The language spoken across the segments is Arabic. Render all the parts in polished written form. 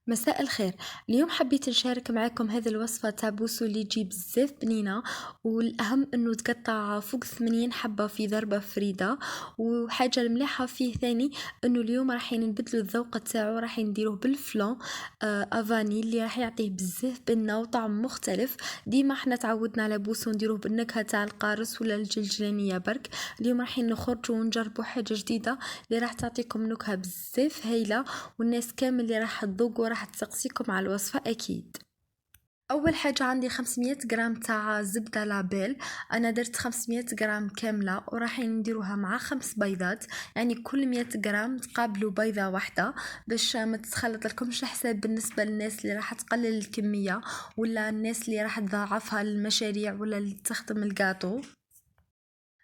مساء الخير. اليوم حبيت نشارك معاكم هذه الوصفة تاع بوسو اللي تجي بزاف بنينة، والأهم أنه تقطع فوق 80 حبة في ضربة فريدة. وحاجة المليحة فيه ثاني أنه اليوم راح نبدلو الذوق تاعو، راح نديروه بالفلان افاني اللي راح يعطيه بزاف بنة وطعم مختلف. ديما احنا تعودنا على بوسو نديروه بالنكهة تاع القارص ولا الجلجلانية برك. اليوم راح نخرجوا ونجربوا حاجة جديدة اللي راح تعطيكم نكهة بزاف هايلة، والناس كامل اللي راح تذوق وراح تسقسيكم على الوصفة أكيد. أول حاجة عندي 500 جرام تاع زبدة لابيل. أنا درت 500 جرام كاملة وراح نديروها مع 5 بيضات، يعني كل 100 جرام تقابلوا بيضة واحدة باش ما تتخلط لكمش الحساب بالنسبة للناس اللي راح تقلل الكمية ولا الناس اللي راح تضاعفها للمشاريع ولا اللي تستخدم الجاتو.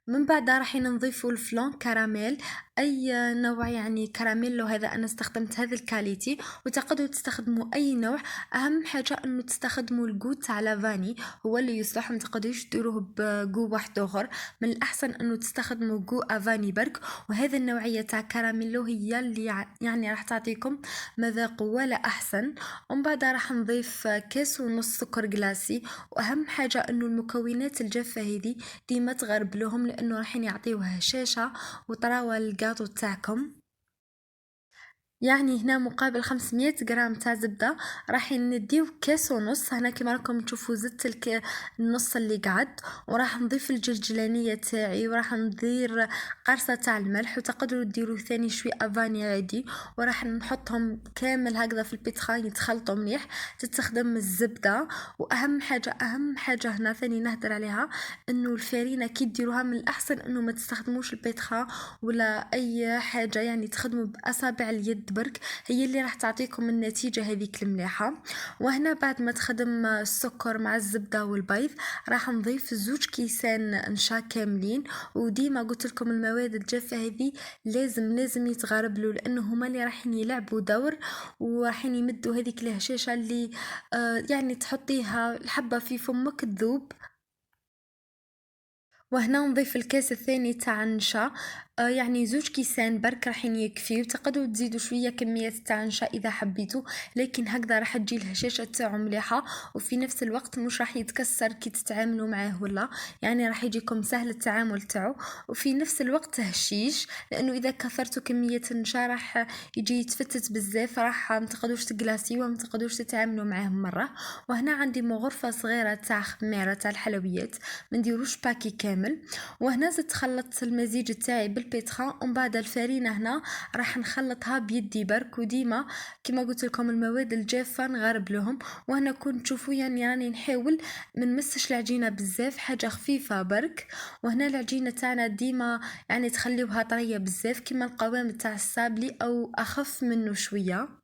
من بعد راح نضيفوا الفلان كراميل، اي نوع يعني كراميلو. هذا انا استخدمت هذا الكاليتي وتقدروا تستخدموا اي نوع. اهم حاجه انه تستخدموا الجو تاع لافاني، هو اللي يصلح، ما تقدروش ديروه بجو واحد اخر. من الاحسن انه تستخدموا جو افاني برك. وهذا النوعيه تاع كراميلو هي اللي يعني راح تعطيكم مذاق ولا احسن. ومن بعد راح نضيف كاس ونص سكر جلاسي. واهم حاجه انه المكونات الجافه هذه ديما تغربلوهم لانه راح يعطيوه هشاشه وطراوه للجاتو تاعكم. يعني هنا مقابل 500 جرام تاع زبدة راح نديو كاس ونص. هنا كما راكم تشوفوا زدت النص اللي قعد. وراح نضيف الجلجلانية تاعي وراح ندير قرصة تاع الملح، وتقدروا ديروا ثاني شوي افاني عادي. وراح نحطهم كامل هكذا في البيتخان يتخلطوا مليح. تستخدم الزبدة. واهم حاجة هنا ثاني نهدر عليها انه الفارينة كي ديروها من الاحسن انه ما تستخدموش البيتخا ولا اي حاجة، يعني تخدموا باصابع اليد برك، هي اللي راح تعطيكم النتيجة هذيك المليحة. وهنا بعد ما تخدم السكر مع الزبدة والبيض راح نضيف 2 كيسان نشا كاملين. وديما قلت لكم المواد الجافة هذه لازم يتغربلوا لانه هما اللي راح يلعبوا دور وراح يمدوا هذيك الهشاشة اللي يعني تحطيها الحبة في فمك تذوب. وهنا نضيف الكاس الثاني تاع النشا، يعني 2 كيسان برك راح يكفي. وتقدروا تزيدوا شويه كميه تاع النشا اذا حبيتوا، لكن هكذا راح تجي الهشاشه تاعو مليحه وفي نفس الوقت مش راح يتكسر كي تتعاملوا معاه ولا، يعني راح يجيكم سهل التعامل تاعو وفي نفس الوقت هشيش. لانه اذا كثرتوا كميه النشا راح يجي يتفتت بزاف، راح ما تقدروش تجلاسيوه وما تقدروش تتعاملوا معاه مره. وهنا عندي غرفه صغيره تاع خميره تاع الحلويات، ما نديروش باكي كامل. وهنا زدت خلطت المزيج تاعي بالبيتخان. ومن بعد الفرينه هنا راح نخلطها بيدي برك، وديما كما قلت لكم المواد الجافه نغرب لهم. وهنا كنت تشوفوا يعني راني نحاول ما نمسش العجينه بزاف، حاجه خفيفه برك. وهنا العجينه تاعنا ديما يعني تخليوها طريه بزاف كما القوام تاع السابلي او اخف منه شويه.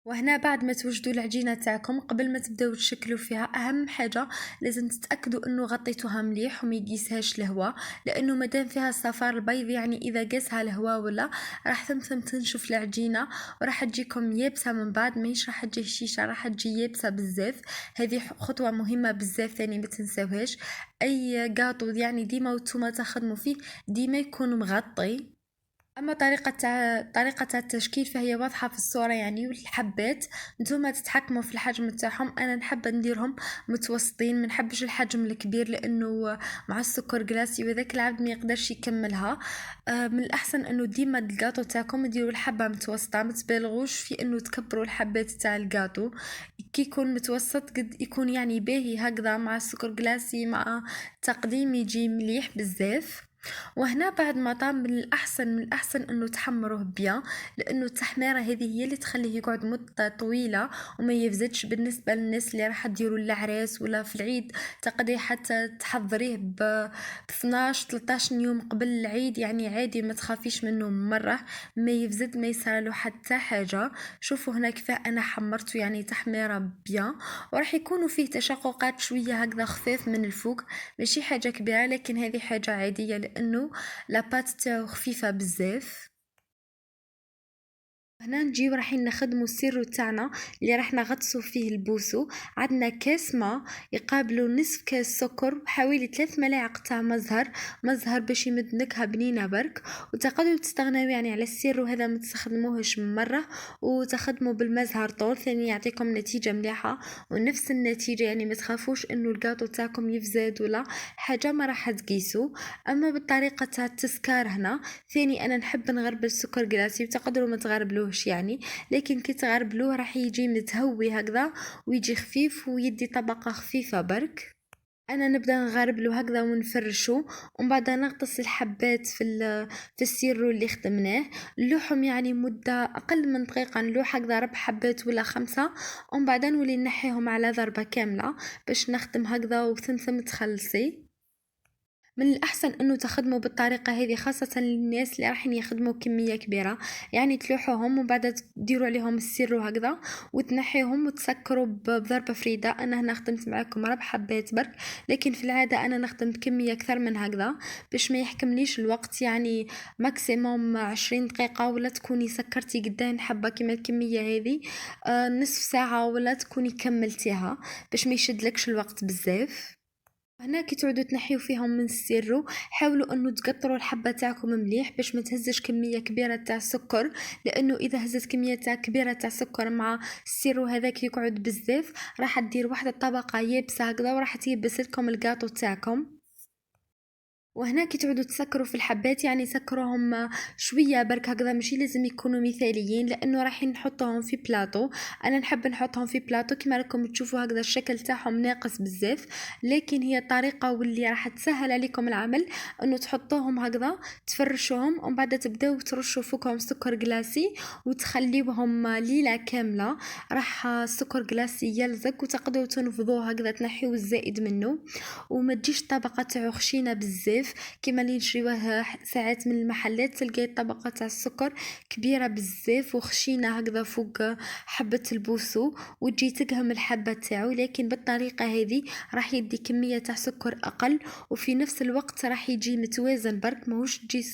وهنا بعد ما توجدوا العجينة تاعكم قبل ما تبداو تشكلوا فيها، اهم حاجة لازم تتأكدوا انه غطيتوها مليح وما يقيسهاش الهواء، لانه مادام فيها صفار البيض يعني اذا قاسها الهواء ولا راح ثمثم تنشف العجينة وراح تجيكم يابسة. من بعد ماهيش راح تجي هشيشة، راح تجي يابسة بزاف. هذه خطوة مهمة بزاف ثاني ما تنساوهاش. اي قاطو يعني ديما وانتوما تخدموا فيه ديما يكون مغطي. اما طريقه التشكيل فهي واضحه في الصوره يعني. والحبات نتوما تتحكموا في الحجم تاعهم، انا نحب نديرهم متوسطين، ما نحبش الحجم الكبير لانه مع السكر جلاسي وذاك العبد ما يقدرش يكملها. من الاحسن انه ديما الجاتو تاعكم ديروا الحبه متوسطه، ما تبالغوش في انه تكبروا الحبات تاع الجاتو. كي يكون متوسط قد يكون يعني باهي هكذا مع السكر جلاسي مع تقديم يجي مليح بزاف. وهنا بعد ما طاب من الأحسن أنه تحمروه بيان، لأنه التحميرة هذه هي اللي تخليه يقعد مدة طويلة وما يفزدش. بالنسبة للناس اللي راح تديروا العراس ولا في العيد تقدري حتى تحضريه ب 12 13 يوم قبل العيد، يعني عادي ما تخافيش منه مرة، ما يفزد ما يصير حتى حاجة. شوفوا هنا كيف أنا حمرته يعني تحميرة بيان. وراح يكونوا فيه تشققات شوية هكذا خفيف من الفوق، ماشي حاجة كبيرة لكن هذه حاجة عادية لأنه لابات تاعو خفيفة بزاف. هنا نجيو رايحين نخدمو السيرو تاعنا اللي راح نغطسو فيه البوسو. عندنا كاس ما يقابلو نصف كاس سكر وحوالي 3 ملاعق تاع مزهر باش يمد نكهه بنينه برك. وتقدروا تستغناو يعني على السيرو هذا ما تستخدموهش من مره وتخدموا بالمزهر طول ثاني يعطيكم نتيجه مليحه ونفس النتيجه. يعني ما تخافوش انه الجاتو تاعكم يفزاد ولا حاجه ما راح تقيسوا. اما بالطريقه تاع التسكار هنا ثاني انا نحب نغربل السكر جلاسي وتقدروا ما تغربلوهش يعني، لكن كي تغربلوه راح يجي متهوي هكذا ويجي خفيف ويدي طبقة خفيفة برك. انا نبدا نغربلو هكذا ونفرشو ومن بعد نغطس الحبات في السيرو اللي خدمناه. نلوحهم يعني مده اقل من دقيقه، نلوح هكذا 4 حبات ولا 5 ومن بعد نولي نحيهم على ضربه كامله باش نخدم هكذا وثمثم تخلصي. من الأحسن أنه تخدموا بالطريقة هذه خاصة للناس اللي راح يخدموا كمية كبيرة. يعني تلوحوهم وبعد تديروا عليهم السيرو هكذا وتنحيهم وتسكروا بضربة فريدة. أنا هنا خدمت معاكم 4 حبات برك، لكن في العادة أنا نخدم بكمية أكثر من هكذا باش ما يحكمليش الوقت. يعني ماكسيموم 20 دقيقة ولا تكوني سكرتي قدام حبة كما الكمية هذه نصف ساعة ولا تكوني كملتيها باش ما يشدلكش الوقت بزاف. هنا كي تعودوا تنحيو فيهم من السيرو حاولوا انه تقطروا الحبه تاعكم مليح باش ما تهزش كميه كبيره تاع سكر، لانه اذا هزت كميه تاع كبيره تاع سكر مع السيرو هذاك يقعد بزاف راح تدير واحده طبقه يابسه هكذا وراح تيبس لكم الجاتو تاعكم. وهنا كي تعودوا تسكروا في الحبات يعني سكروهم شويه برك هكذا، ماشي لازم يكونوا مثاليين لانه راح نحطهم في بلاطو. انا نحب نحطهم في بلاطو كما راكم تشوفوا هكذا الشكل تاعهم ناقص بزاف، لكن هي الطريقه واللي راح تسهل عليكم العمل انه تحطوهم هكذا تفرشوهم ومن بعد تبداو ترشوا فوقهم سكر جلاسي وتخليوهم ليله كامله. راح السكر جلاسي يلزق وتقدروا تنفضوه هكذا تنحيو الزائد منه وما تجيش طبقه تاعو خشينه بزاف كما اللي نشريوه ساعات من المحلات. تلقاي الطبقه تاع السكر كبيره بزاف وخشينه هكذا فوق حبه البوسو وتجي تقهم الحبه تاعو، لكن بالطريقه هذه راح يدي كميه تاع سكر اقل وفي نفس الوقت راح يجي متوازن برك ماهوش تجي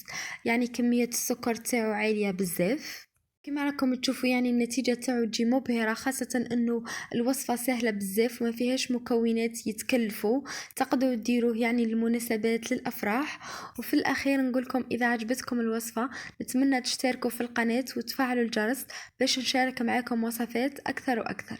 يعني كميه السكر تاعو عاليه بزاف. كما راكم تشوفوا يعني النتيجة تاعو تجي مبهرة، خاصة انه الوصفة سهلة بزاف وما فيهاش مكونات يتكلفوا. تقدروا ديروه يعني للمناسبات للأفراح. وفي الأخير نقولكم إذا عجبتكم الوصفة نتمنى تشتركوا في القناة وتفعلوا الجرس باش نشارك معاكم وصفات أكثر وأكثر.